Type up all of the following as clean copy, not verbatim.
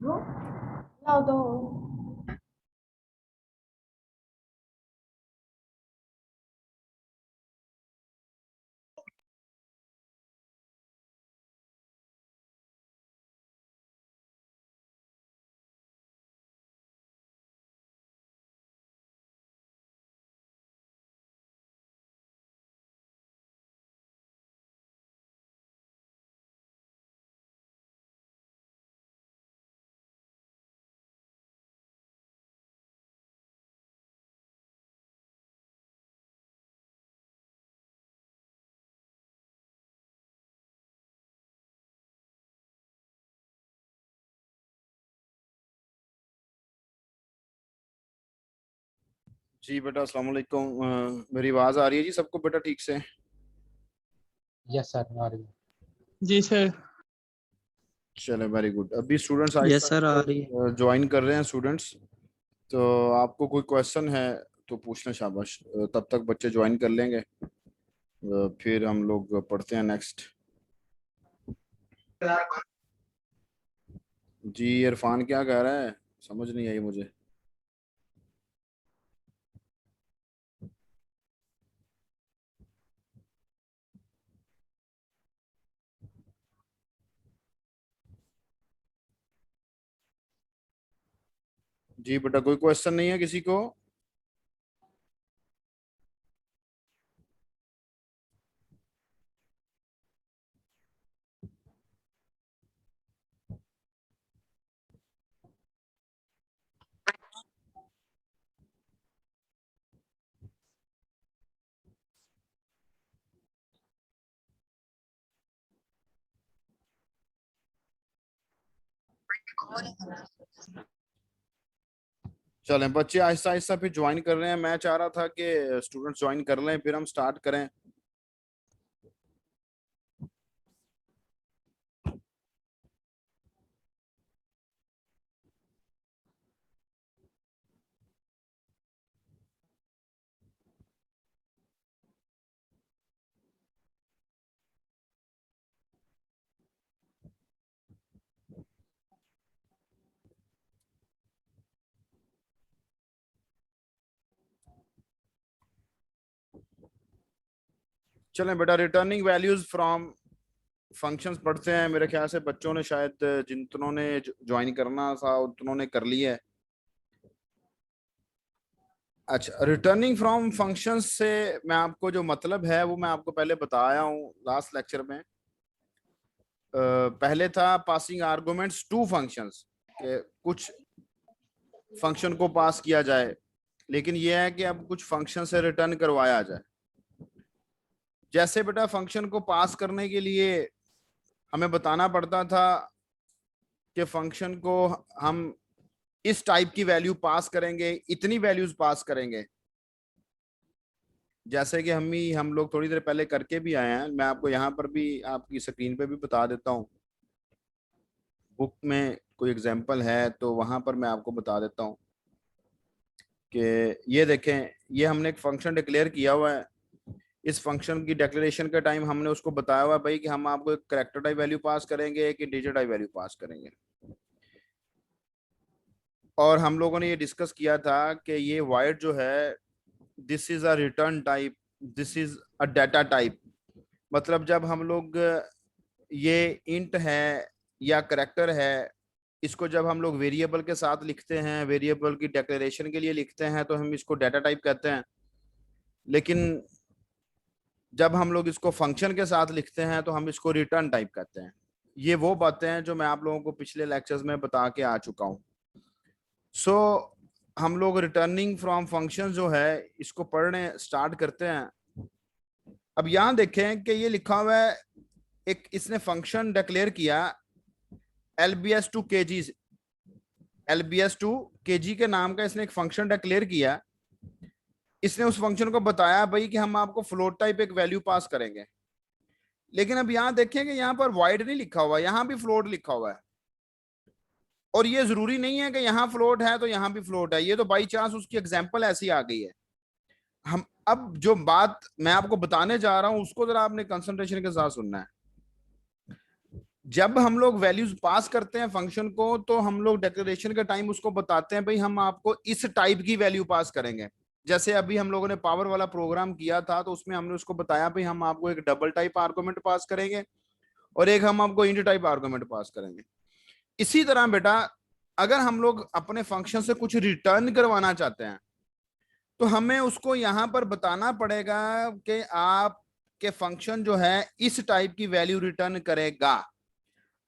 lao động जी बेटा अस्सलाम वालेकुम। मेरी आवाज़ आ रही है जी सबको बेटा ठीक से? यस सर आ रही है। जी सर। चले वेरी गुड। अभी स्टूडेंट्स यस आहिस्ता सर आ रही है। आहिस्ता ज्वाइन कर रहे हैं स्टूडेंट्स। तो आपको कोई क्वेश्चन है तो पूछना शाबाश। तब तक बच्चे ज्वाइन कर लेंगे। फिर हम लोग पढ़ते हैं नेक्स्ट। जी इरफान क्या कह रहा है समझ नहीं आई मुझे। जी बेटा कोई क्वेश्चन नहीं है किसी को? चलें बच्चे आहिस्ता आहिस्ता फिर ज्वाइन कर रहे हैं। मैं चाह रहा था कि स्टूडेंट्स ज्वाइन कर लें फिर हम स्टार्ट करें। चलें बेटा रिटर्निंग वैल्यूज फ्रॉम फंक्शंस पढ़ते हैं। मेरे ख्याल से बच्चों ने शायद जितनों ने ज्वाइन करना था उतनों ने कर लिया है। अच्छा रिटर्निंग फ्रॉम फंक्शंस से मैं आपको जो मतलब है वो मैं आपको पहले बताया हूँ लास्ट लेक्चर में। पहले था पासिंग आर्गुमेंट्स टू फंक्शंस के कुछ फंक्शन को पास किया जाए, लेकिन यह है कि अब कुछ फंक्शन से रिटर्न करवाया जाए। जैसे बेटा फंक्शन को पास करने के लिए हमें बताना पड़ता था कि फंक्शन को हम इस टाइप की वैल्यू पास करेंगे, इतनी वैल्यूज पास करेंगे। जैसे कि हम लोग थोड़ी देर पहले करके भी आए हैं। मैं आपको यहाँ पर भी आपकी स्क्रीन पे भी बता देता हूँ। बुक में कोई एग्जांपल है तो वहां पर मैं आपको बता देता हूँ कि ये देखें, ये हमने एक फंक्शन डिक्लेयर किया हुआ है। इस फंक्शन की डिक्लेरेशन के टाइम हमने उसको बताया हुआ है भाई कि हम आपको एक कैरेक्टर टाइप वैल्यू पास करेंगे, एक इंटीजर टाइप वैल्यू पास करेंगे। और हम लोगों ने ये डिस्कस किया था कि ये वाइड जो है this is a return type, this is a data type. मतलब जब हम लोग ये इंट है या करेक्टर है, इसको जब हम लोग वेरिएबल के साथ लिखते हैं, वेरिएबल की डिक्लेरेशन के लिए लिखते हैं तो हम इसको डाटा टाइप कहते हैं। लेकिन जब हम लोग इसको फंक्शन के साथ लिखते हैं तो हम इसको रिटर्न टाइप कहते हैं। ये वो बातें हैं जो मैं आप लोगों को पिछले लेक्चर्स में बता के आ चुका हूँ। सो हम लोग रिटर्निंग फ्रॉम फंक्शन जो है इसको पढ़ने स्टार्ट करते हैं। अब यहां देखें कि ये लिखा हुआ है, एक इसने फंक्शन डिक्लेयर किया LBS to KG, LBS to KG के नाम का इसने एक फंक्शन डिक्लेयर किया। इसने उस फंक्शन को बताया भाई कि हम आपको फ्लोट टाइप एक वैल्यू पास करेंगे। लेकिन अब यहां देखें कि यहां पर वाइड नहीं लिखा हुआ, यहां भी फ्लोट लिखा हुआ है। और ये जरूरी नहीं है कि यहां फ्लोट है तो यहां भी फ्लोट है, ये तो बाई चांस उसकी एग्जांपल ऐसी आ गई है। हम अब जो बात मैं आपको बताने जा रहा हूं उसको जरा आपने कंसंट्रेशन के साथ सुनना है। जब हम लोग वैल्यूज पास करते हैं फंक्शन को, तो हम लोग डिक्लेरेशन के टाइम उसको बताते हैं भाई हम आपको इस टाइप की वैल्यू पास करेंगे। जैसे अभी हम लोगों ने पावर वाला प्रोग्राम किया था, तो उसमें हमने उसको बताया भाई हम आपको एक डबल टाइप आर्गुमेंट पास करेंगे और एक हम आपको इंट टाइप आर्गुमेंट पास करेंगे। इसी तरह बेटा, अगर हम लोग अपने फंक्शन से कुछ रिटर्न करवाना चाहते हैं, तो हमें उसको यहां पर बताना पड़ेगा कि आपके फंक्शन जो है इस टाइप की वैल्यू रिटर्न करेगा।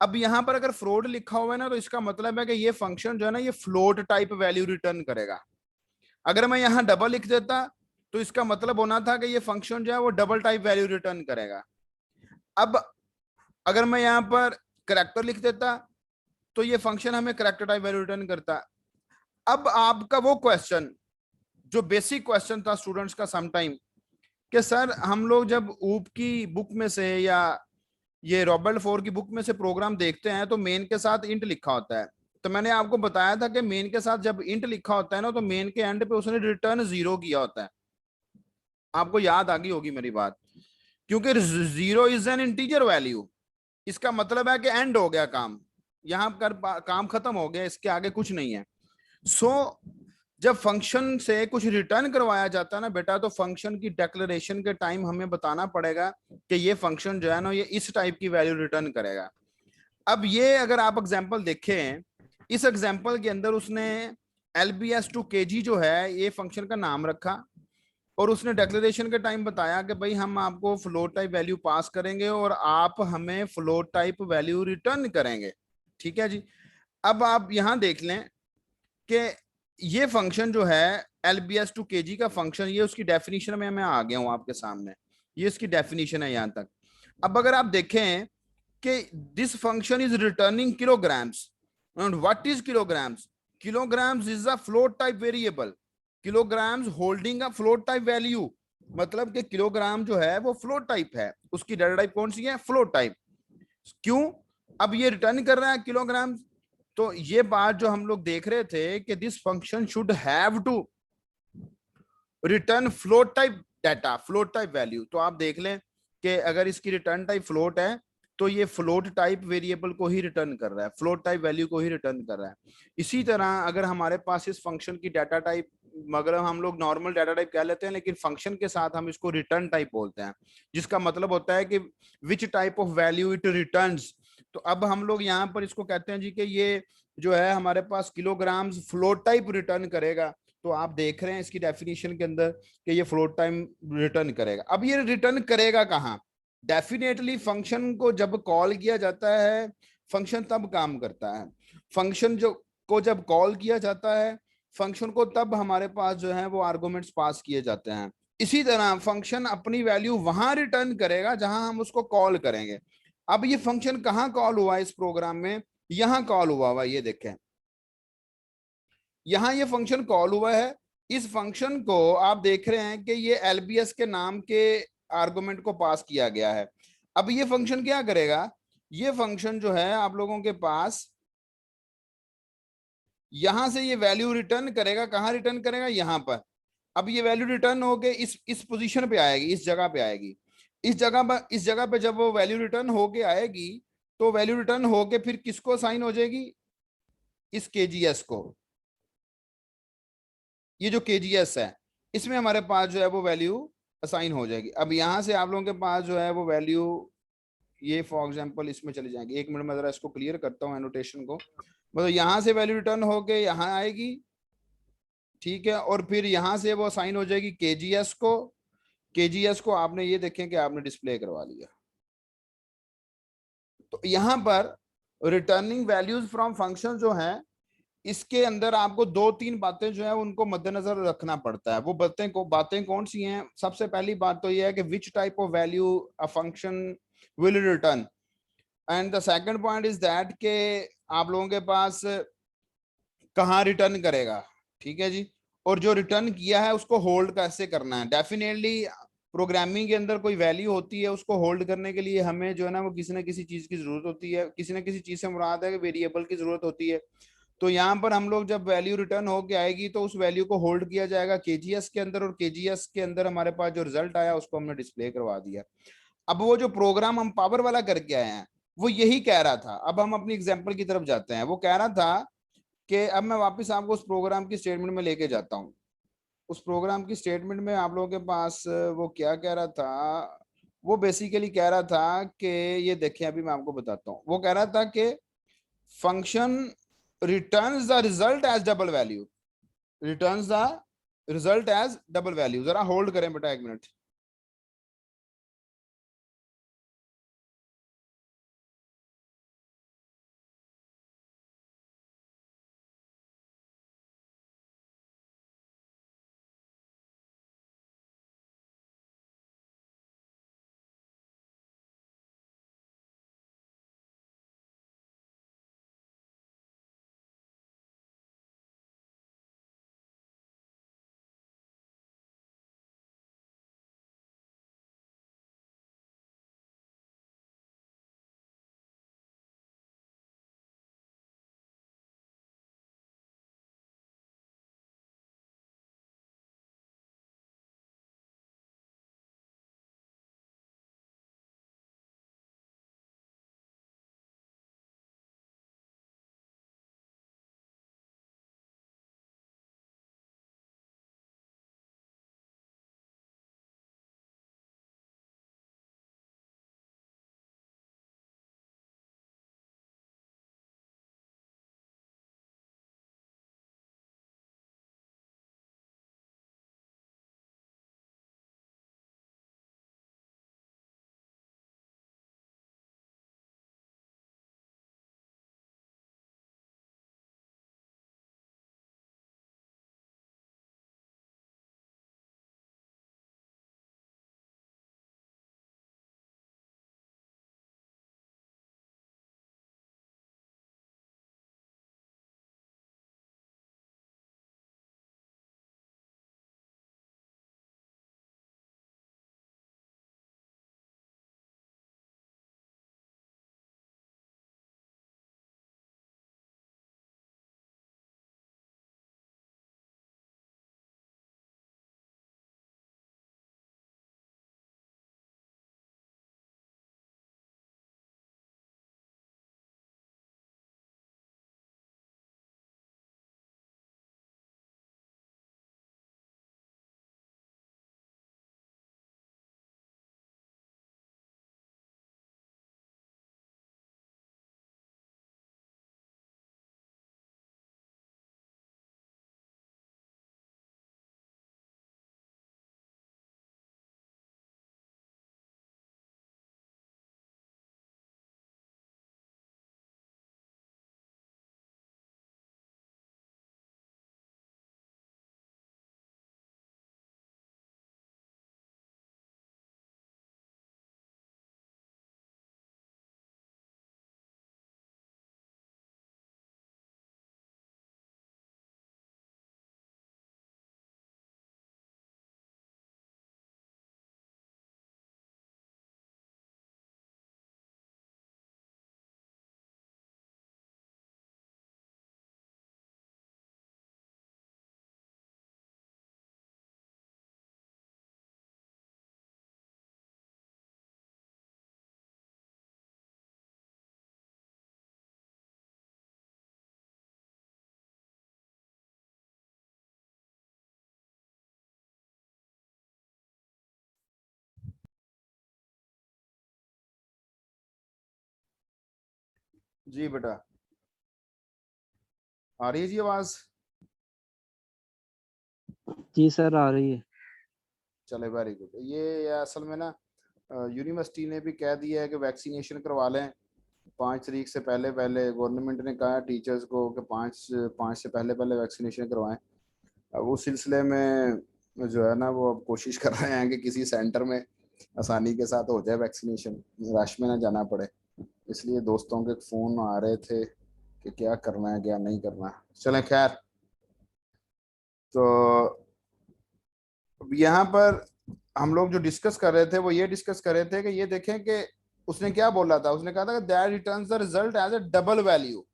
अब यहां पर अगर फ्लोट लिखा हुआ है ना, तो इसका मतलब है कि ये फंक्शन जो है ना, ये फ्लोट टाइप वैल्यू रिटर्न करेगा। अगर मैं यहां डबल लिख देता, तो इसका मतलब होना था कि ये फंक्शन जो है वो डबल टाइप वैल्यू रिटर्न करेगा। अब अगर मैं यहां पर करेक्टर लिख देता, तो ये फंक्शन हमें करेक्टर टाइप वैल्यू रिटर्न करता। अब आपका वो क्वेश्चन, जो बेसिक क्वेश्चन था स्टूडेंट्स का सम टाइम, कि सर हम लोग जब ऊप की बुक में से या ये रॉबर्ट फोर की बुक में से प्रोग्राम देखते हैं, तो मेन के साथ इंट लिखा होता है। तो मैंने आपको बताया था कि मेन के साथ जब इंट लिखा होता है ना, तो मेन के एंड पे उसने रिटर्न 0 किया होता है। आपको याद आ गई होगी मेरी बात, क्योंकि 0 इज एन इंटीजर वैल्यू। इसका मतलब है कि एंड हो गया काम, यहां कर काम खत्म हो गया, इसके आगे कुछ नहीं है। सो जब फंक्शन से कुछ रिटर्न करवाया जाता है ना बेटा, तो फंक्शन की डिक्लेरेशन के टाइम हमें बताना पड़ेगा कि ये फंक्शन जो है ना, ये इस टाइप की वैल्यू रिटर्न करेगा। अब ये अगर आप एग्जांपल देखें, इस एग्जांपल के अंदर उसने LBS टू KG जो है ये फंक्शन का नाम रखा, और उसने डिक्लेरेशन के टाइम बताया कि भाई हम आपको फ्लोट टाइप वैल्यू पास करेंगे और आप हमें फ्लोट टाइप वैल्यू रिटर्न करेंगे। ठीक है जी। अब आप यहां देख लें कि ये फंक्शन जो है LBS टू KG का फंक्शन, ये उसकी डेफिनेशन में मैं आ गया हूं आपके सामने। ये इसकी डेफिनेशन है यहां तक। अब अगर आप देखें कि this function is returning kilograms, and what is kilograms? Kilograms is a float type variable, kilograms holding a float type value. मतलब कि किलोग्राम जो है वो फ्लोट टाइप है, उसकी डाटा टाइप कौन सी है? Float type. क्यों? अब ये रिटर्न कर रहा है किलोग्राम, तो ये बात जो हम लोग देख रहे थे कि this function should have to return float type data, float type value. तो आप देख लें कि अगर इसकी रिटर्न टाइप फ्लोट है, तो ये फ्लोट टाइप वेरिएबल को ही रिटर्न कर रहा है, फ्लोट टाइप वैल्यू को ही रिटर्न कर रहा है। इसी तरह अगर हमारे पास इस फंक्शन की डाटा टाइप, मगर हम लोग नॉर्मल डाटा टाइप कह लेते हैं, लेकिन फंक्शन के साथ हम इसको रिटर्न टाइप बोलते हैं, जिसका मतलब होता है कि which type of value it returns. तो अब हम लोग यहाँ पर इसको कहते हैं जी कि ये जो है हमारे पास किलोग्राम्स फ्लोट टाइप रिटर्न करेगा। तो आप देख रहे हैं इसकी डेफिनेशन के अंदर कि ये फ्लोट टाइम रिटर्न करेगा। अब ये रिटर्न करेगा कहाँ? डेफिनेटली फंक्शन को जब कॉल किया जाता है, फंक्शन तब काम करता है। फंक्शन जो को जब कॉल किया जाता है, फंक्शन को तब हमारे पास जो है वो आर्गुमेंट्स पास किए जाते हैं। इसी तरह फंक्शन अपनी वैल्यू वहां रिटर्न करेगा जहां हम उसको कॉल करेंगे। अब ये फंक्शन कहाँ कॉल हुआ इस प्रोग्राम में? यहां कॉल हुआ ये देखें, यहां ये फंक्शन कॉल हुआ है। इस फंक्शन को आप देख रहे हैं कि ये LBS के नाम के आर्गुमेंट को पास किया गया है। अब ये फंक्शन क्या करेगा? ये फंक्शन जो है आप लोगों के पास यहां से ये वैल्यू रिटर्न करेगा। कहां रिटर्न करेगा? यहां पर। अब ये वैल्यू रिटर्न होके इस पोजीशन पे आएगी, इस जगह पे आएगी। इस जगह पे जब वो वैल्यू रिटर्न होके आएगी, तो वैल्यू रिटर्न होके फिर किसको असाइन हो जाएगी? इस KGS को। ये जो KGS है, इसमें हमारे पास जो है वो वैल्यू असाइन हो जाएगी। अब यहां से आप लोगों के पास जो है वो वैल्यू, ये फॉर एग्जांपल इसमें चली जाएगी। एक मिनट में जरा इसको क्लियर करता हूँ एनोटेशन को। मतलब यहां से वैल्यू रिटर्न होके यहाँ आएगी, ठीक है, और फिर यहां से वो असाइन हो जाएगी KGS को। KGS को आपने ये देखें कि आपने डिस्प्ले करवा लिया। तो यहां पर रिटर्निंग वैल्यूज फ्रॉम फंक्शन जो है, इसके अंदर आपको दो तीन बातें जो है उनको मद्देनजर रखना पड़ता है। वो बातें कौन सी हैं? सबसे पहली बात तो ये है कि which type of value a function will return, and the second point is that के आप लोगों के पास कहाँ रिटर्न करेगा। ठीक है जी। और जो रिटर्न किया है उसको होल्ड कैसे करना है। डेफिनेटली प्रोग्रामिंग के अंदर कोई वैल्यू होती है, उसको होल्ड करने के लिए हमें जो है ना वो किसी न किसी चीज की जरूरत होती है। किसी न किसी चीज से मुराद है कि वेरिएबल की जरूरत होती है। तो यहाँ पर हम लोग जब वैल्यू रिटर्न होके आएगी, तो उस वैल्यू को होल्ड किया जाएगा KGS के अंदर, और KGS के अंदर हमारे पास जो रिजल्ट आया उसको हमने डिस्प्ले करवा दिया। अब वो जो प्रोग्राम हम पावर वाला करके आए हैं, वो यही कह रहा था। अब हम अपनी एग्जांपल की तरफ जाते हैं। वो कह रहा था कि अब मैं वापस आपको उस प्रोग्राम की स्टेटमेंट में लेके जाता हूँ। उस प्रोग्राम की स्टेटमेंट में आप लोगों के पास वो क्या कह रहा था। वो बेसिकली कह रहा था कि ये देखें, अभी मैं आपको बताता हूँ। वो कह रहा था कि function returns the result as double value, returns the result as double value. जरा होल्ड करें बेटा 1 मिनट। जी बेटा, आ रही है जी आवाज? जी सर आ रही है। चले, वेरी गुड। ये असल में ना यूनिवर्सिटी ने भी कह दिया है कि वैक्सीनेशन करवा लें 5 तारीख से पहले पहले। गवर्नमेंट ने कहा है टीचर्स को कि 5 से पहले पहले वैक्सीनेशन करवाएं। अब उस सिलसिले में जो है ना, वो अब कोशिश कर रहे हैं कि किसी सेंटर में आसानी के साथ हो जाए वैक्सीनेशन, रश में ना जाना पड़े। इसलिए दोस्तों के फ़ोन आ रहे थे कि क्या करना है क्या नहीं करना। चलें, खैर। तो यहाँ पर हम लोग जो डिस्कस कर रहे थे वो ये डिस्कस कर रहे थे कि ये देखें कि उसने क्या बोला था। उसने कहा था कि that returns the result as a double value.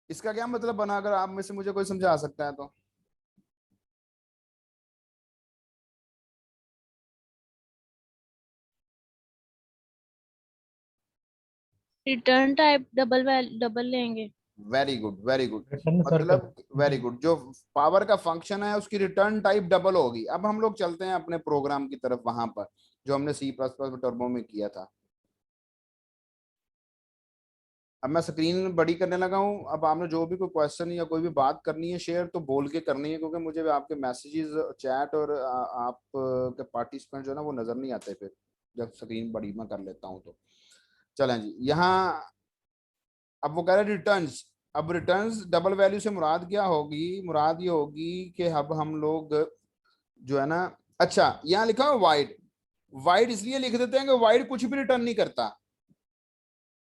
इसका क्या मतलब बना, अगर आप में से मुझे कोई समझा सकता है तो? रिटर्न टाइप डबल लेंगे। Very good very good. Return circle. मतलब वेरी गुड, जो पावर का फंक्शन है उसकी रिटर्न टाइप डबल होगी। अब हम लोग चलते हैं अपने प्रोग्राम की तरफ, वहां पर जो हमने सी प्लस प्लस टर्बो में किया था। अब मैं स्क्रीन बड़ी करने लगा हूँ। अब आपने जो भी कोई क्वेश्चन या कोई भी बात करनी है शेयर तो बोल के करनी है, क्योंकि मुझे आपके मैसेजेस चैट और आप के पार्टिसिपेंट जो है ना वो नजर नहीं आते फिर जब स्क्रीन बड़ी मैं कर लेता हूँ तो। चलें जी, यहाँ अब वो कह रहे रिटर्न्स। अब रिटर्न्स डबल वैल्यू से मुराद क्या होगी? मुराद ये होगी कि अब हम लोग जो है ना, अच्छा यहाँ लिखा है वाइड। वाइड इसलिए लिख देते हैं कि वाइड कुछ भी रिटर्न नहीं करता।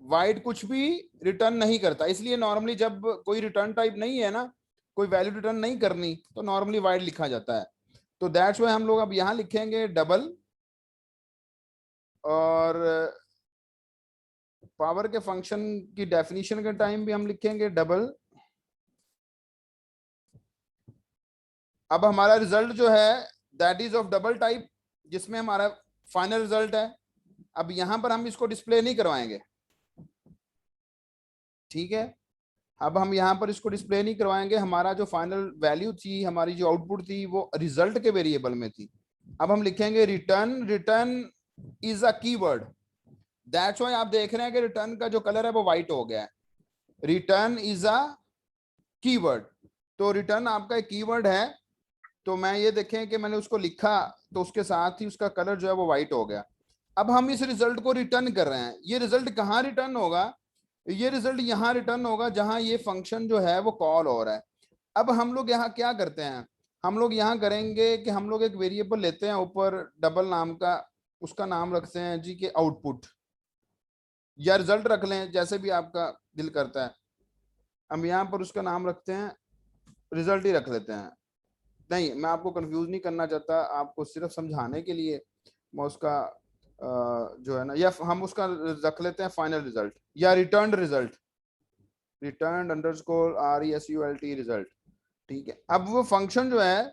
वाइड कुछ भी रिटर्न नहीं करता, इसलिए नॉर्मली जब कोई रिटर्न टाइप नहीं है ना, कोई वैल्यू रिटर्न नहीं करनी, तो नॉर्मली वाइड लिखा जाता है। तो दैट्स वाई हम लोग अब यहां लिखेंगे डबल, और पावर के फंक्शन की डेफिनेशन के टाइम भी हम लिखेंगे डबल। अब हमारा रिजल्ट जो है that is of double type, जिसमें हमारा फाइनल रिजल्ट है। अब यहां पर हम इसको डिस्प्ले नहीं करवाएंगे, ठीक है। अब हम यहाँ पर इसको डिस्प्ले नहीं करवाएंगे। हमारा जो फाइनल वैल्यू थी, हमारी जो आउटपुट थी, वो रिजल्ट के वेरिएबल में थी। अब हम लिखेंगे return. Return is a keyword, that's why आप देख रहे हैं कि रिटर्न का जो कलर है वो व्हाइट हो गया है। रिटर्न इज अ कीवर्ड, तो रिटर्न आपका एक कीवर्ड है। तो मैं ये देखें कि मैंने उसको लिखा तो उसके साथ ही उसका कलर जो है वो व्हाइट हो गया। अब हम इस रिजल्ट को रिटर्न कर रहे हैं। ये रिजल्ट कहाँ रिटर्न होगा? ये रिजल्ट यहाँ रिटर्न होगा जहां ये फंक्शन जो है वो कॉल हो रहा है। अब हम लोग यहाँ क्या करते हैं? हम लोग यहाँ करेंगे कि हम लोग एक वेरिएबल लेते हैं ऊपर डबल नाम का, उसका नाम रखते हैं जी के आउटपुट, या रिजल्ट रख लें जैसे भी आपका दिल करता है। हम यहाँ पर उसका नाम रखते हैं, रिजल्ट ही रख लेते हैं। नहीं, मैं आपको कंफ्यूज नहीं करना चाहता, आपको सिर्फ समझाने के लिए मैं उसका जो है ना, या हम उसका रख लेते हैं फाइनल रिजल्ट या return result, return underscore RESULT result, ठीक है। अब वो फंक्शन जो है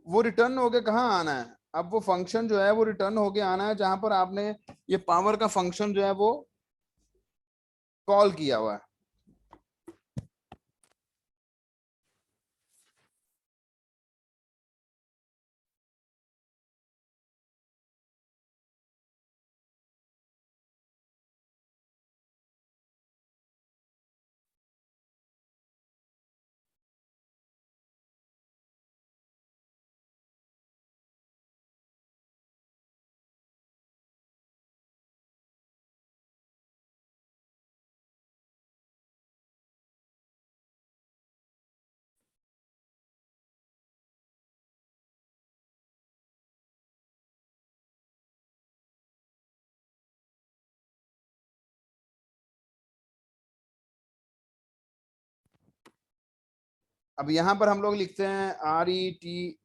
वो रिटर्न होके कहाँ आना है? अब वो फंक्शन जो है वो रिटर्न होके आना है जहां पर आपने ये पावर का फंक्शन जो है वो कॉल किया हुआ है। अब यहां पर हम लोग लिखते हैं RET_RESULT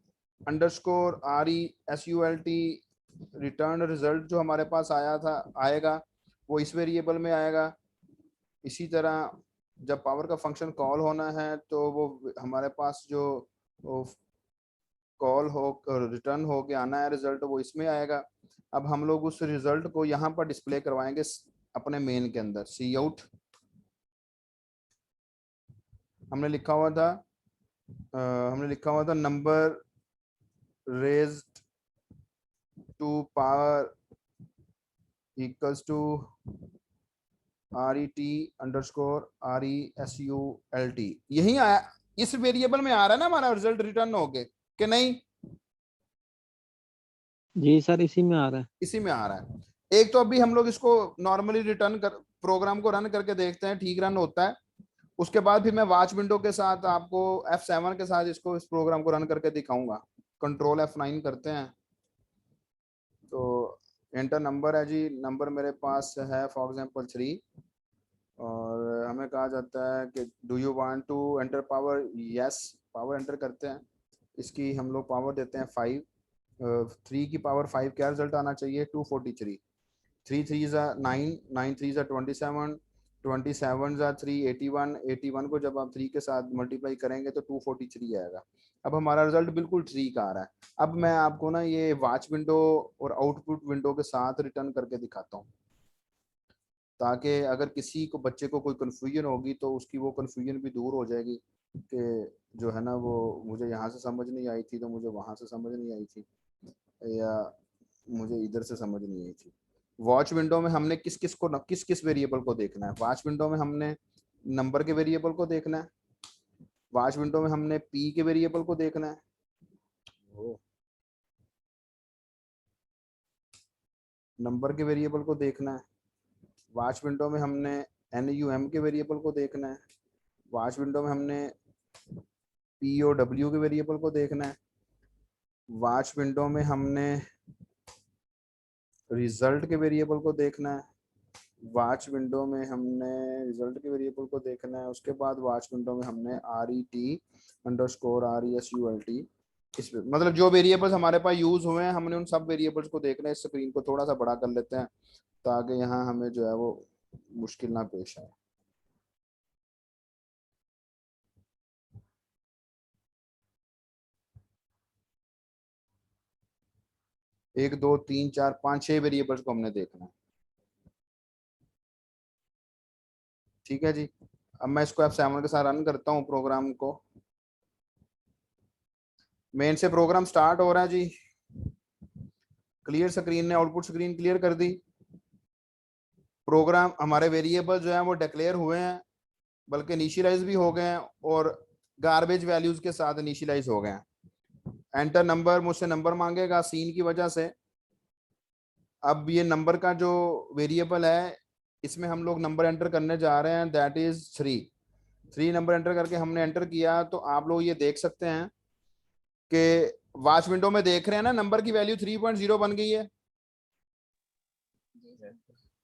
रिटर्न रिजल्ट जो हमारे पास आया था आएगा वो इस वेरिएबल में आएगा। इसी तरह जब पावर का फंक्शन कॉल होना है तो वो हमारे पास जो कॉल हो रिटर्न हो के आना है रिजल्ट, वो इसमें आएगा। अब हम लोग उस रिजल्ट को यहाँ पर डिस्प्ले करवाएंगे अपने मेन के अंदर। सी आउट हमने लिखा हुआ था, number raised to power equals to RET_RESULT। यही आया, इस वेरिएबल में आ रहा है ना हमारा रिजल्ट रिटर्न होके, कि नहीं? जी सर, इसी में आ रहा है। इसी में आ रहा है। एक तो अभी हम लोग इसको नॉर्मली रिटर्न कर प्रोग्राम को रन करके देखते हैं, ठीक रन होता है। उसके बाद फिर मैं वॉच विंडो के साथ आपको F7 के साथ इसको इस प्रोग्राम को रन करके दिखाऊंगा। कंट्रोल F9 करते हैं तो एंटर नंबर है जी, नंबर मेरे पास है फॉर एग्जांपल 3, और हमें कहा जाता है कि do you want to enter power? Yes, power enter करते हैं। इसकी हम लोग पावर देते हैं 5। 3 की पावर 5 क्या रिजल्ट आना चाहिए? 243। 3 3 ज़ा 9, 9 3 ज़ा 27, 27 ज़ा 3 81, 81 को जब आप 3 के साथ मल्टीप्लाई करेंगे तो 243 आएगा। अब हमारा रिजल्ट बिल्कुल 3 का आ रहा है। अब मैं आपको ना ये वॉच विंडो और आउटपुट विंडो के साथ रिटर्न करके दिखाता हूँ। ताकि अगर किसी को बच्चे को कोई कन्फ्यूजन होगी तो उसकी वो कन्फ्यूजन भी दूर हो जाएगी कि जो है ना वो मुझे यहाँ से समझ नहीं आई थी तो मुझे वहाँ से समझ नहीं आई थी, या मुझे इधर से समझ नहीं आई थी। वॉच विंडो में हमने किस किस वेरिएबल को देखना है? वॉच विंडो में हमने नंबर के वेरिएबल को देखना है, वॉच विंडो में हमने पी के वेरिएबल को देखना है, नंबर के वेरिएबल को देखना है, वॉच विंडो में हमने NUM के वेरिएबल को देखना है, वॉच विंडो में हमने POW के वेरिएबल को देखना है, वॉच विंडो में हमने रिजल्ट के वेरिएबल को देखना है, वॉच विंडो में हमने रिजल्ट के वेरिएबल को देखना है, उसके बाद वॉच विंडो में हमने RET_RESULT इस मतलब जो वेरिएबल्स हमारे पास यूज हुए हैं हमने उन सब वेरिएबल्स को देखना है। इस स्क्रीन को थोड़ा सा बड़ा कर लेते हैं ताकि यहाँ हमें जो है वो मुश्किल ना पेश आए। एक दो तीन चार पाँच छह वेरिएबल्स को हमने देखना है, ठीक है जी। अब मैं इसको F7 के साथ रन करता हूँ प्रोग्राम को। मेन से प्रोग्राम स्टार्ट हो रहा है जी। क्लियर स्क्रीन ने आउटपुट स्क्रीन क्लियर कर दी। प्रोग्राम हमारे वेरिएबल जो है वो डिक्लेयर हुए हैं, बल्कि इनिशियलाइज भी हो गए हैं और गार्बेज वैल्यूज के साथ इनिशियलाइज हो गए हैं। एंटर नंबर, मुझसे नंबर मांगेगा सीन की वजह से। अब ये नंबर का जो वेरिएबल है इसमें हम लोग नंबर एंटर करने जा रहे हैं, दैट इज 3 नंबर एंटर करके हमने एंटर किया तो आप लोग ये देख सकते हैं कि वॉच विंडो में देख रहे हैं ना नंबर की वैल्यू 3.0 बन गई है।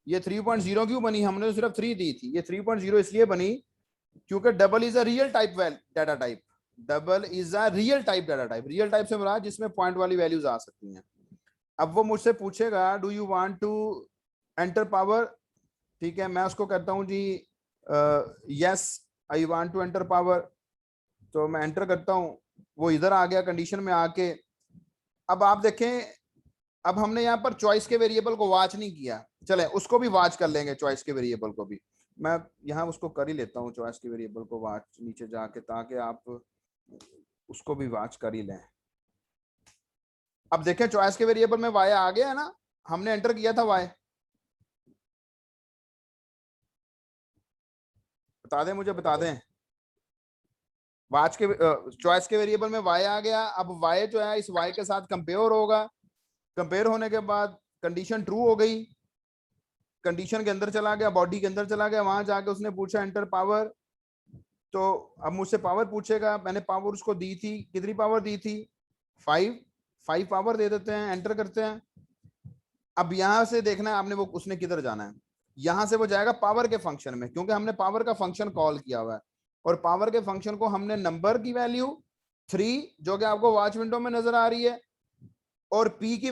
ये 3.0 क्यों बनी? हमने तो सिर्फ 3 दी थी। ये 3.0 इसलिए बनी क्योंकि double is a real type data type. Double is a real type data type. Real type से मुराद जिसमें पॉइंट वाली वैल्यूज आ सकती हैं। अब वो मुझसे पूछेगा do you want to enter power, ठीक है, मैं उसको कहता हूं जी yes I want to enter power, तो मैं एंटर करता हूं, वो इधर आ गया कंडीशन में आके। अब आप देखें, अब हमने यहाँ पर चॉइस के वेरिएबल को वॉच नहीं किया, चले उसको भी वॉच कर लेंगे, चॉइस के वेरिएबल को भी मैं यहाँ उसको कर ही लेता हूँ, चॉइस के वेरिएबल को वॉच नीचे जाके, ताकि आप उसको भी वॉच कर ही लें। अब देखें चॉइस के वेरिएबल में वाई आ गया है ना, हमने एंटर किया था वाई, बता दें मुझे, बता दें। वॉच के चॉइस के वेरिएबल में वाई आ गया। अब वाई जो है इस वाई के साथ कंपेयर होगा, कंपेयर होने के बाद कंडीशन ट्रू हो गई, कंडीशन के अंदर चला गया, बॉडी के अंदर चला गया, वहां जाके उसने पूछा एंटर पावर, तो अब मुझसे पावर पूछेगा, मैंने पावर उसको दी थी, कितनी पावर दी थी? 5 पावर दे देते हैं, एंटर करते हैं। अब यहां से देखना है आपने वो उसने किधर जाना है, यहां से वो जाएगा पावर के फंक्शन में, क्योंकि हमने पावर का फंक्शन कॉल किया हुआ है और पावर के फंक्शन को हमने नंबर की वैल्यू 3 जो कि आपको वॉच विंडो में नजर आ रही है, और पी की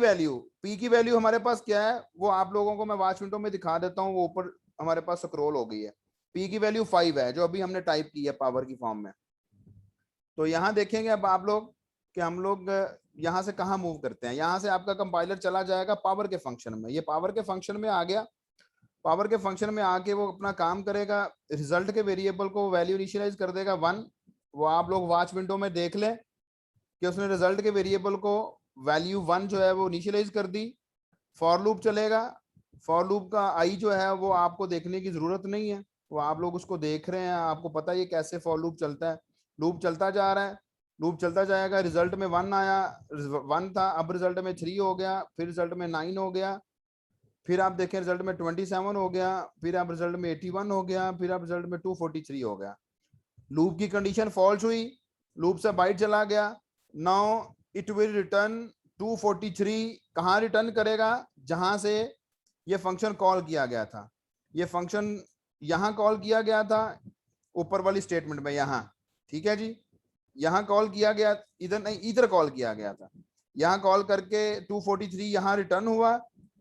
वैल्यू हमारे पास क्या है वो आप लोगों को मैं वॉच विंडो में दिखा देता हूँ, वो ऊपर हमारे पास स्क्रॉल हो गई है। पी की वैल्यू 5 है जो अभी हमने टाइप की है पावर की फॉर्म में। तो यहाँ देखेंगे अब आप लोग कि हम लोग यहाँ से कहाँ मूव करते हैं। यहाँ से आपका कंपाइलर चला जाएगा पावर के फंक्शन में, ये पावर के फंक्शन में आ गया। पावर के फंक्शन में आके वो अपना काम करेगा, रिजल्ट के वेरिएबल को वैल्यू इनिशियलाइज कर देगा 1। वो आप लोग वॉच विंडो में देख लें कि उसने रिजल्ट के वेरिएबल को वैल्यू 1 जो है वो इनिशियलाइज कर दी। फॉर लूप चलेगा, फॉर लूप का आई जो है वो आपको देखने की जरूरत नहीं है, वो आप लोग उसको देख रहे हैं, आपको पता है ये कैसे फॉर लूप चलता है। लूप चलता जा रहा है, लूप चलता जाएगा। रिजल्ट में 1 आया, 1 था, अब रिजल्ट में 3 हो गया, फिर रिजल्ट में 9 हो गया, फिर आप देखें रिजल्ट में 27 हो गया, फिर आप रिजल्ट में 81 हो गया, फिर आप रिजल्ट में 243 हो गया। लूप की कंडीशन फॉल्स हुई, लूप से बाइट चला गया। Now it will return 243। कहाँ रिटर्न करेगा? जहां से ये फंक्शन कॉल किया गया था। ये फंक्शन यहां कॉल किया गया था ऊपर वाली स्टेटमेंट में, यहाँ, ठीक है जी, यहाँ कॉल किया गया, इधर नहीं, इधर कॉल किया गया था। यहाँ कॉल करके 243 यहाँ रिटर्न हुआ,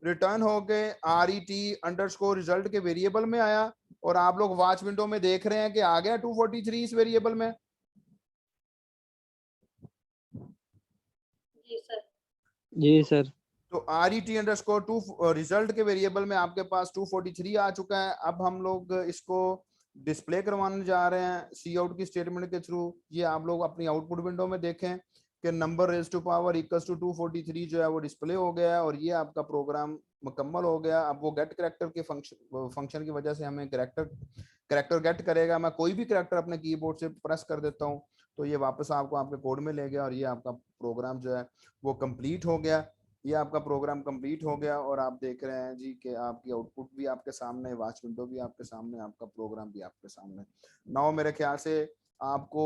रिटर्न होके RET_रिजल्ट के वेरिएबल में आया, और आप लोग वॉच विंडो में देख रहे हैं कि आ गया 243 इस वेरिएबल में। जी सर। तो तो RET_2 रिजल्ट के वेरिएबल में आपके पास 243 आ चुका है। अब हम लोग इसको डिस्प्ले करवाने जा रहे हैं सी आउट की स्टेटमेंट के थ्रू। ये आप लोग अपनी आउटपुट विंडो में देखें कि number raise to power equals to 243 जो है वो डिस्प्ले हो गया है और ये आपका प्रोग्राम मुकम्मल हो गया। अब वो गेट करैक्टर के फंक्शन की वजह से हमें करैक्टर गेट करेगा। मैं कोई भी करैक्टर अपने कीबोर्ड से प्रेस कर देता हूँ तो ये वापस आपको आपके कोड में ले गया और ये आपका प्रोग्राम जो है वो कंप्लीट हो गया। ये आपका प्रोग्राम कंप्लीट हो गया और आप देख रहे हैं जी कि आपकी आउटपुट भी आपके सामने, वॉच विंडो भी आपके सामने, आपका प्रोग्राम भी आपके सामने। नाउ मेरे ख्याल से आपको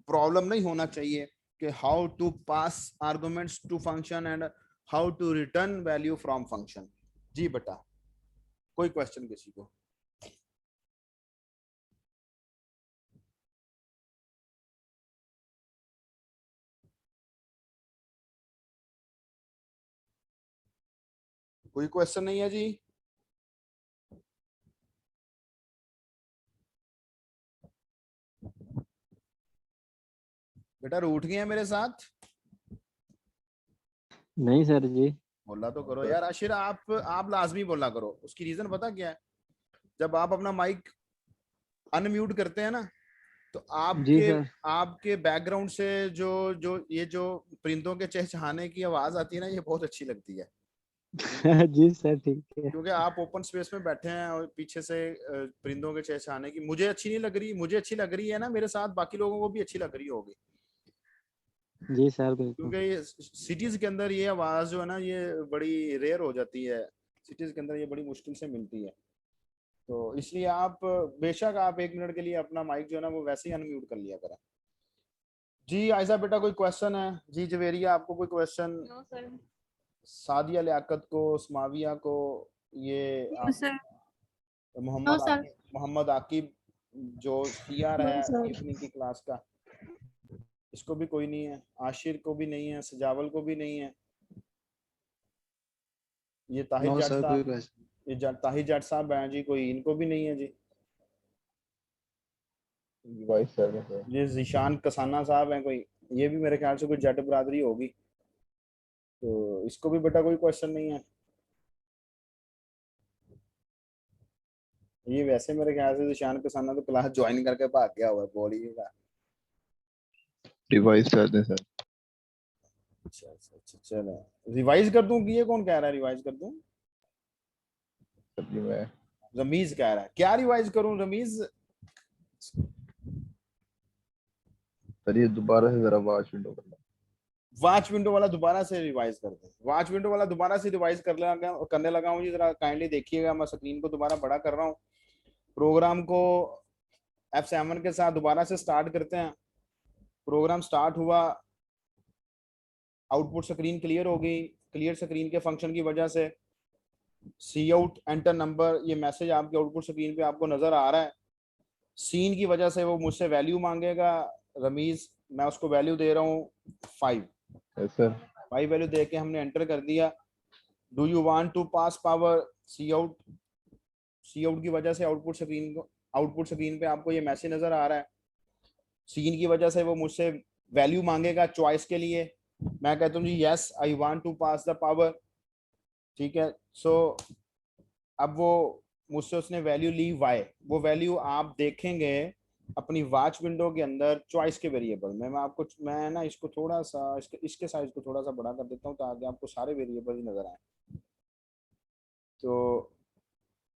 प्रॉब्लम नहीं होना चाहिए कि how to pass arguments to function and how to return value from function. जी बेटा, कोई क्वेश्चन किसी को? कोई क्वेश्चन नहीं है जी? बेटा रूठ गए हैं मेरे साथ? नहीं सर जी। बोला तो करो यार। आशिर आप लाजमी बोला करो। उसकी रीजन पता क्या है? जब आप अपना माइक अनम्यूट करते हैं ना तो जी सर। आपके बैकग्राउंड से जो परिंदों के चहचहाने की आवाज आती है ना, ये बहुत अच्छी लगती है। जी सर ठीक है। क्योंकि आप ओपन स्पेस में बैठे हैं और पीछे से परिंदों के चहचहाने की मुझे अच्छी नहीं लग रही। मुझे अच्छी लग रही है ना, मेरे साथ बाकी लोगों को भी अच्छी लग रही होगी। जी सर बिल्कुल। क्योंकि ये सिटीज के अंदर ये आवाज जो है ना ये बड़ी रेयर हो जाती है। सिटीज के अंदर ये बड़ी मुश्किल से मिलती है। तो इसलिए आप बेशक आप 1 मिनट के लिए अपना माइक जो है ना वो वैसे ही अनम्यूट कर लिया करें। जी आयशा बेटा कोई क्वेश्चन है? जी जवेरिया आपको कोई question? No sir. Sadia Liaquat को, स्माविया को, ये no sir. No sir. Mohammad Aqib जो सीआर है इवनिंग की क्लास का, इसको भी कोई नहीं है। आशिर को भी नहीं है, सजावल को भी नहीं है। ये ताहिर नो जट सर कोई साहब, क्वेश्चन। ये ताहिर जट साहब हैं जी, कोई इनको भी नहीं है जी। वाइस सर है सर। ये जिशान कसाना साहब हैं कोई, ये भी मेरे ख्याल से कोई जट बरादरी होगी। तो इसको भी बेटा कोई क्वेश्चन नहीं है। ये वैसे मेरे ख्याल से जिशान कसाना तो क्लास ज्वाइन करके भाग गया हुआ है, बोलिएगा। डिवाइस सर है सर। अच्छा चलो रिवाइज कर दूं कि ये कौन कह रहा है रिवाइज कर दूं? सर जी मैं रमीज कह रहा है। क्या रिवाइज करूं रमीज? सर ये दोबारा से जरा वॉच विंडो करना। वॉच विंडो वाला दोबारा से रिवाइज कर दे। वॉच विंडो वाला दोबारा से रिवाइज करने लगा हूँ जी। जरा काइंडली देखिएगा, मैं स्क्रीन को दोबारा बड़ा कर रहा हूँ। प्रोग्राम को F7 के साथ दोबारा से स्टार्ट करते हैं। प्रोग्राम स्टार्ट हुआ, आउटपुट स्क्रीन क्लियर हो गई। क्लियर स्क्रीन के फंक्शन की वजह से सी आउट एंटर नंबर, ये मैसेज आपके आउटपुट स्क्रीन पे आपको नजर आ रहा है। सीन की वजह से वो मुझसे वैल्यू मांगेगा रमीज, मैं उसको वैल्यू दे रहा हूँ 5। Yes sir. 5 वैल्यू दे के हमने एंटर कर दिया। Do you want to pass power C out? C out की वजह से आउटपुट स्क्रीन पे आपको ये मैसेज नजर आ रहा है। सीन की वजह से वो मुझसे वैल्यू मांगेगा चॉइस के लिए। मैं कहता हूँ जी yes I want to pass the power. ठीक है, सो अब वो मुझसे उसने वैल्यू ली y। वो वैल्यू आप देखेंगे अपनी वॉच विंडो के अंदर चॉइस के वेरिएबल में। मैं ना इसको थोड़ा सा इसके साइज को थोड़ा सा बड़ा कर देता हूँ ताकि आपको सारे वेरिएबल नजर आए। तो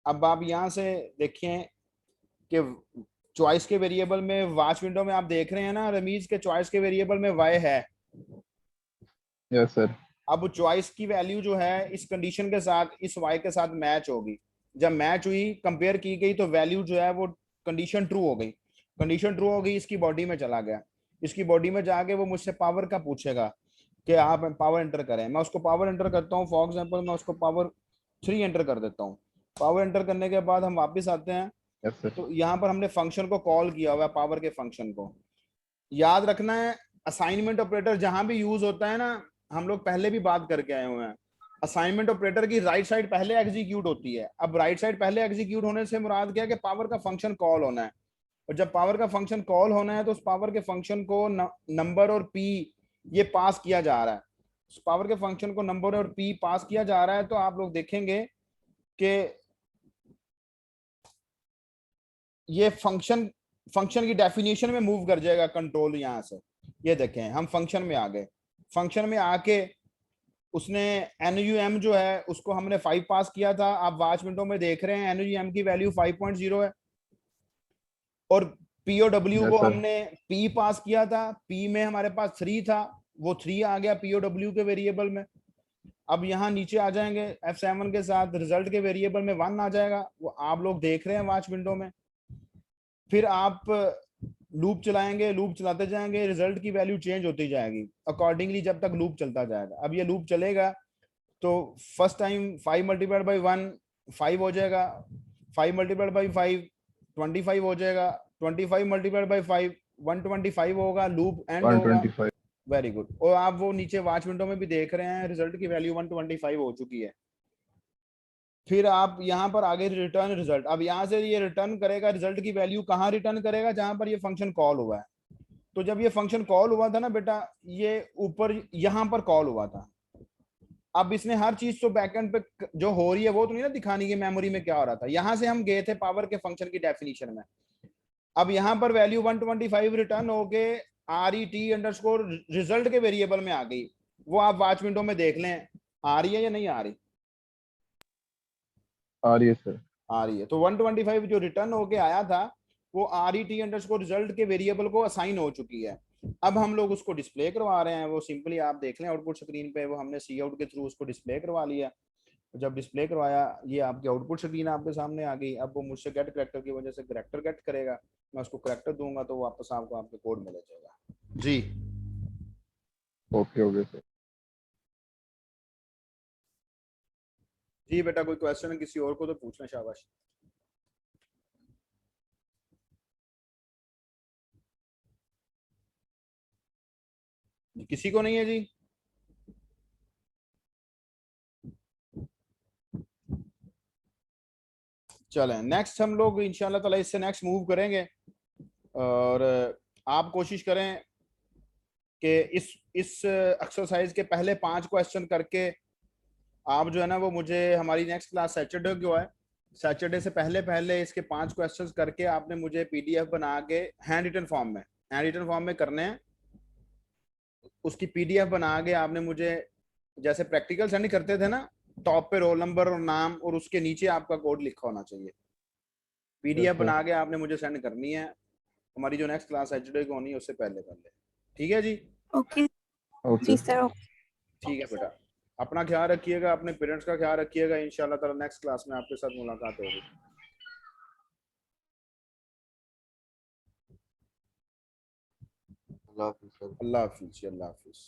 अब आप यहाँ से देखें कि चॉइस के वेरिएबल में वॉच विंडो में आप देख रहे हैं ना रमीज के चॉइस के वेरिएबल में y है। Yes sir. अब चॉइस की वैल्यू जो है इस कंडीशन के साथ, इस y के साथ मैच होगी। जब मैच हुई, कंपेयर की गई, तो वैल्यू जो है वो कंडीशन ट्रू हो गई। कंडीशन ट्रू हो गई, इसकी बॉडी में चला गया। इसकी बॉडी में जाके वो मुझसे पावर का पूछेगा कि आप पावर एंटर करें। मैं उसको पावर एंटर करता हूँ। फॉर एग्जांपल मैं उसको पावर 3 एंटर कर देता हूँ। पावर एंटर करने के बाद हम वापस आते हैं। Yes sir. तो यहाँ पर हमने फंक्शन को कॉल किया हुआ है, पावर के फंक्शन को। याद रखना है असाइनमेंट ऑपरेटर जहां भी यूज होता है ना, हम लोग पहले भी बात करके आए हुए हैं, असाइनमेंट ऑपरेटर की राइट साइड पहले एग्जीक्यूट होती है। अब राइट साइड पहले एग्जीक्यूट होने से मुराद क्या है कि पावर का फंक्शन कॉल होना है। और जब पावर का फंक्शन कॉल होना है तो उस पावर के फंक्शन को नंबर और पी ये पास किया जा रहा है। पावर के फंक्शन को नंबर और पी पास किया जा रहा है तो आप लोग देखेंगे कि ये फंक्शन की डेफिनेशन में मूव कर जाएगा कंट्रोल यहां से। ये देखें हम फंक्शन में आ गए, फंक्शन में आके उसने NUM जो है उसको हमने 5 पास किया था। आप वॉच विंडो में देख रहे हैं NUM की वैल्यू 5.0 है और POW को हमने P पास किया था। P में हमारे पास 3 था, वो 3 आ गया POW के वेरिएबल में। अब यहाँ नीचे आ जाएंगे F7 के साथ, रिजल्ट के वेरिएबल में 1 आ जाएगा, वो आप लोग देख रहे हैं वॉच विंडो में। फिर आप लूप चलाएंगे, लूप चलाते जाएंगे, रिजल्ट की वैल्यू चेंज होती जाएगी अकॉर्डिंगली जब तक लूप चलता जाएगा। अब ये लूप चलेगा तो फर्स्ट टाइम 5 मल्टीप्लाइड बाई 1 5 हो जाएगा, 5 मल्टीप्लाइड बाई 5 25 हो जाएगा, 25 मल्टीप्लाइड बाई 5 125 होगा, लूप एंड होगा। 125 वेरी गुड। और आप वो नीचे वॉच विंडो में भी देख रहे हैं रिजल्ट की वैल्यू 125 हो चुकी है। फिर आप यहाँ पर आगे रिटर्न रिजल्ट, अब यहाँ से ये रिटर्न करेगा रिजल्ट की वैल्यू कहाँ रिटर्न करेगा, जहां पर ये फंक्शन कॉल हुआ है। तो जब ये फंक्शन कॉल हुआ था ना बेटा, ये ऊपर यहाँ पर कॉल हुआ था। अब इसने हर चीज तो बैकएंड पे जो हो रही है वो तो नहीं ना दिखानी कि मेमोरी में क्या हो रहा था। यहां से हम गए थे पावर के फंक्शन की डेफिनेशन में। अब यहाँ पर वैल्यू 125 रिटर्न हो के RET_ रिजल्ट के वेरिएबल में आ गई। वो आप वॉच विंडो में देख लें आ रही है या नहीं आ रही। आ रही है सर। आ रही है। तो 125 जो रिटर्न होके आया था वो RET_ रिजल्ट के वेरिएबल को असाइन हो चुकी है। अब हम लोग उसको डिस्प्ले करवा रहे हैं। वो सिंपली आप देख लें आउटपुट स्क्रीन पे, वो हमने सी आउट के थ्रू उसको डिस्प्ले करवा लिया। जब डिस्प्ले करवाया ये आपकी आउटपुट स्क्रीन आपके सामने आ गई। अब वो मुझसे गेट करेक्टर की वजह से करेक्टर गेट करेगा, मैं उसको करेक्टर दूंगा तो वापस आपको आपके कोड मिल जाएगा। जी ओके सर। जी बेटा, कोई क्वेश्चन है किसी और को तो पूछना, शाबाश। किसी को नहीं है जी? चलें नेक्स्ट हम लोग इंशाल्लाह ताला इससे नेक्स्ट मूव करेंगे। और आप कोशिश करें कि इस एक्सरसाइज के पहले 5 क्वेश्चन करके आप जो है ना वो मुझे हमारी नेक्स्ट क्लास सैटरडे को है, सैटरडे से पहले इसके 5 क्वेश्चंस करके आपने मुझे PDF बना के हैंड रिटन फॉर्म में करने हैं। उसकी PDF बना के आपने मुझे जैसे प्रैक्टिकल सेंड करते थे ना, टॉप पे रोल नंबर और नाम और उसके नीचे आपका कोड लिखा होना चाहिए। PDF बना के आपने मुझे सेंड करनी है हमारी जो नेक्स्ट क्लास सैटरडे को होनी है उससे पहले। ठीक है जी? ओके जी सर। ठीक है बेटा, अपना ख्याल रखिएगा, अपने पेरेंट्स का ख्याल रखिएगा। इंशाल्लाह ताला नेक्स्ट क्लास में आपके साथ मुलाकात होगी। अल्लाह हाफिज़ सर। अल्लाह हाफिज़।